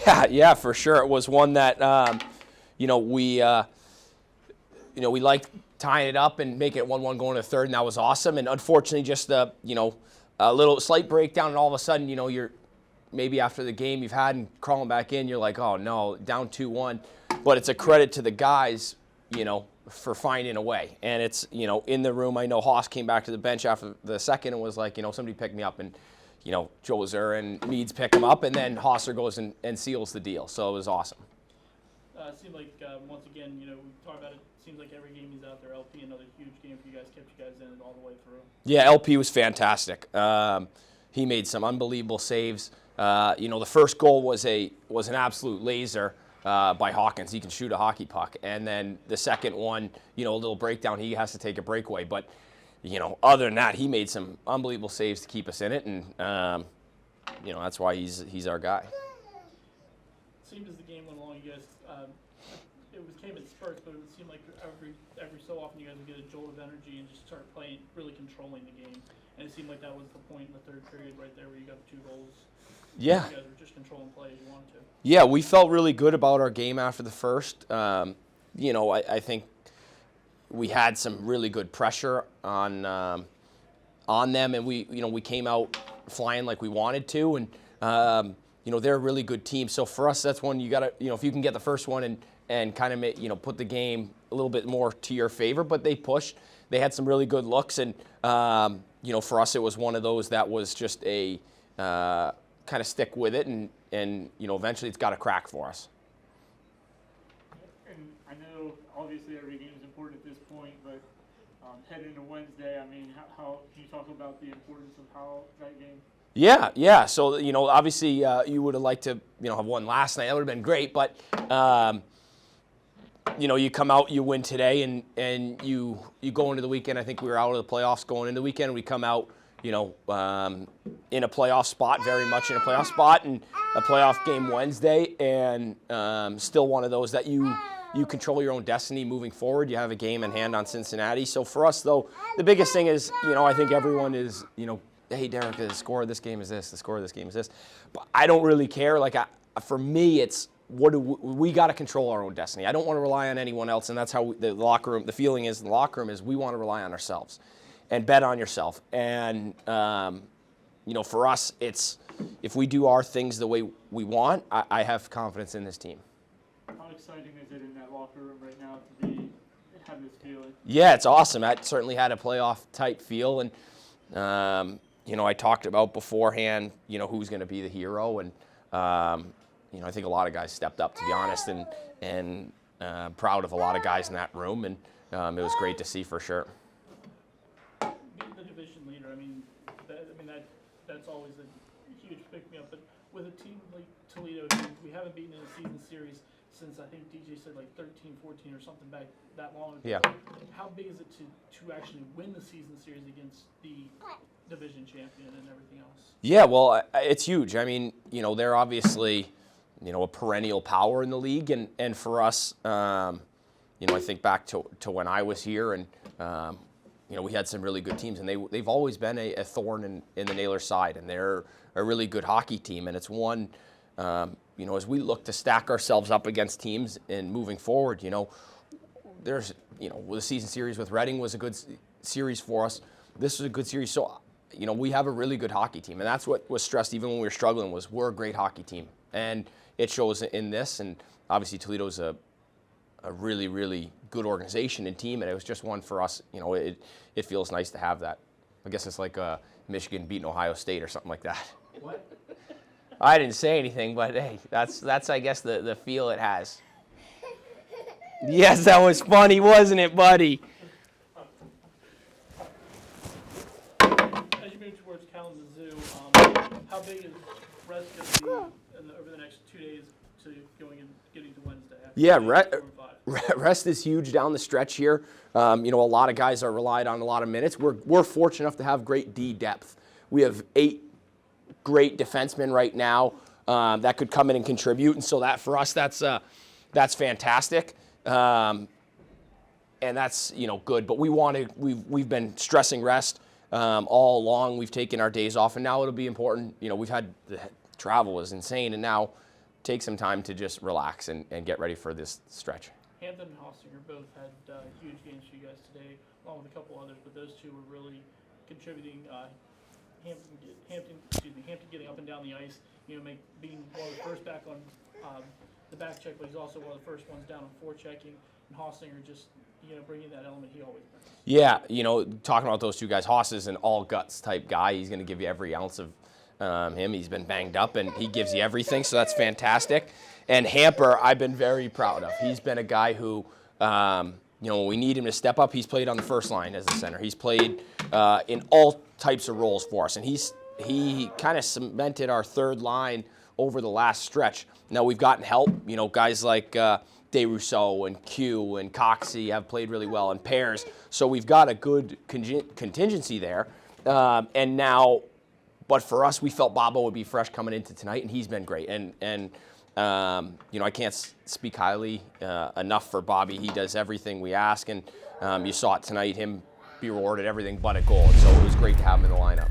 Yeah, for sure. It was one that, we liked tying it up and making it 1-1 going to the third, and that was awesome. And unfortunately, just a little slight breakdown, and all of a sudden, you're maybe after the game you've had and crawling back in, you're like, oh no, down 2-1. But it's a credit to the guys, for finding a way. And it's, in the room, I know Haas came back to the bench after the second and was like, somebody picked me up, and Joser and Meads pick him up, and then Hosser goes and seals the deal. So it was awesome. It seemed like, once again, we talk about it, seems like every game he's out there, LP, another huge game for you guys, kept you guys in it all the way through. Yeah, LP was fantastic. He made some unbelievable saves. The first goal was an absolute laser by Hawkins. He can shoot a hockey puck. And then the second one, a little breakdown, he has to take a breakaway. But other than that, he made some unbelievable saves to keep us in it, and that's why he's our guy. It seemed as the game went along, you guys, came in spurts, but it would seem like every so often you guys would get a jolt of energy and just start playing, really controlling the game. And it seemed like that was the point in the third period right there where you got the 2 goals. Yeah. You guys were just controlling play as you wanted to. Yeah, we felt really good about our game after the first. I think we had some really good pressure on them, and we came out flying like we wanted to, and they're a really good team. So for us, that's one you got to, if you can get the first one and kind of put the game a little bit more to your favor. But they pushed. They had some really good looks, and for us, it was one of those that was just a kind of stick with it, and eventually it's got to crack for us. And I know obviously every game is important at this point, but heading into Wednesday, I mean, how can you talk about the importance of how that game? Yeah. So obviously you would have liked to have won last night. That would have been great, but you come out, you win today, and you go into the weekend. I think we were out of the playoffs going into the weekend. We come out, in a playoff spot, very much in a playoff spot, and a playoff game Wednesday, and still one of those that you control your own destiny moving forward. You have a game in hand on Cincinnati. So for us, though, the biggest thing is, I think everyone is, hey, Derek, the score of this game is this, the score of this game is this. But I don't really care. Like, for me, it's, we got to control our own destiny. I don't want to rely on anyone else, and that's how the locker room, the feeling is in the locker room is we want to rely on ourselves and bet on yourself. And, for us, it's if we do our things the way we want, I have confidence in this team. How exciting is it in that locker room right now to have this feeling? Yeah, it's awesome. That certainly had a playoff-type feel, and, I talked about beforehand, who's going to be the hero, and, I think a lot of guys stepped up, to be honest, and proud of a lot of guys in that room, and it was great to see for sure. Being the division leader, that's always a huge pick-me-up, but with a team like Toledo, we haven't beaten in a season series since, I think DJ said, like 13, 14 or something back that long ago. Yeah. How big is it to actually win the season series against the division champion and everything else? Yeah, well, it's huge. I mean, they're obviously, a perennial power in the league, and for us, I think back to when I was here, and we had some really good teams, and they've always been a thorn in the Nailers' side, and they're a really good hockey team, and it's one, as we look to stack ourselves up against teams and moving forward, there's, with the season series with Reading was a good series for us. This was a good series, so we have a really good hockey team, and that's what was stressed even when we were struggling, was we're a great hockey team, and it shows in this. And obviously Toledo's a really, really good organization and team, and it was just one for us. It feels nice to have that. I guess it's like Michigan beating Ohio State or something like that. What? I didn't say anything, but hey, that's I guess the feel it has. Yes, that was funny, wasn't it, buddy? As you move towards Kalamazoo, how big is rest going to be over the next 2 days to getting to Wednesday? Yeah, rest is huge down the stretch here. A lot of guys are relied on a lot of minutes. We're fortunate enough to have great D depth. We have 8 great defensemen right now that could come in and contribute, and so that for us that's fantastic. And that's good, but we've been stressing rest all along. We've taken our days off, and now it'll be important. We've had the travel was insane, and now take some time to just relax and get ready for this stretch. Hampton and Hossinger both had huge games for you guys today, along with a couple others, but those two were really contributing. Hampton getting up and down the ice, being one of the first back on the back check, but he's also one of the first ones down on forechecking, and Hossinger just bringing that element he always brings. Yeah, talking about those two guys, Haas is an all guts type guy. He's going to give you every ounce of him. He's been banged up, and he gives you everything, so that's fantastic. And Hamper, I've been very proud of. He's been a guy who, when we need him to step up, he's played on the first line as a center. He's played in all types of roles for us, and he kind of cemented our third line over the last stretch. Now we've gotten help. Guys like DeRousseau and Q and Coxey have played really well in pairs, so we've got a good contingency there. And now, but for us, we felt Bobo would be fresh coming into tonight, and he's been great. And I can't speak highly enough for Bobby. He does everything we ask, and you saw it tonight, him be rewarded everything but a goal. And so it was great to have him in the lineup.